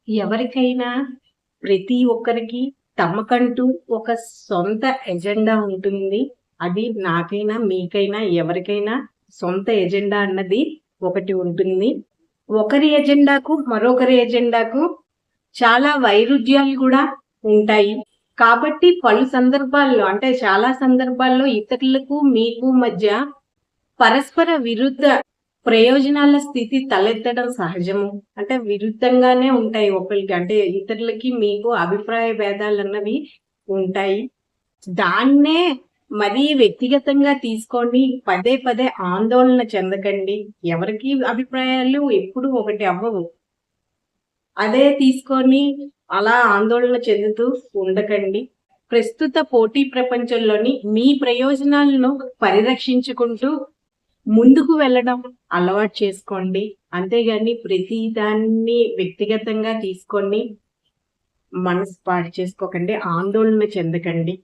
ఎవరికైనా ప్రతి ఒక్కరికి తమకంటూ ఒక సొంత ఎజెండా ఉంటుంది. అది నాకైనా, మీకైనా, ఎవరికైనా సొంత ఎజెండా అన్నది ఒకటి ఉంటుంది. ఒకరి ఎజెండాకు, మరొకరి ఎజెండాకు చాలా వైరుధ్యాలు కూడా ఉంటాయి. కాబట్టి పలు సందర్భాల్లో అంటే చాలా సందర్భాల్లో ఇతరులకు, మీకు మధ్య పరస్పర విరుద్ధ ప్రయోజనాల స్థితి తలెత్తడం సహజము. అంటే విరుద్ధంగానే ఉంటాయి ఒకళ్ళకి. అంటే ఇతరులకి, మీకు అభిప్రాయ భేదాలన్నవి ఉంటాయి. దాన్నే మరీ వ్యక్తిగతంగా తీసుకొని పదే పదే ఆందోళన చెందకండి. ఎవరికి అభిప్రాయాలు ఎప్పుడు ఒకటి అవ్వవు. అదే తీసుకొని అలా ఆందోళన చెందుతూ ఉండకండి. ప్రస్తుత పోటీ ప్రపంచంలోని మీ ప్రయోజనాలను పరిరక్షించుకుంటూ ముందుకు వెళ్ళడం అలవాటు చేసుకోండి. అంతేగాని ప్రతి దాన్ని వ్యక్తిగతంగా తీసుకొని మనసు పాడు చేసుకోకండి. ఆందోళన చెందకండి.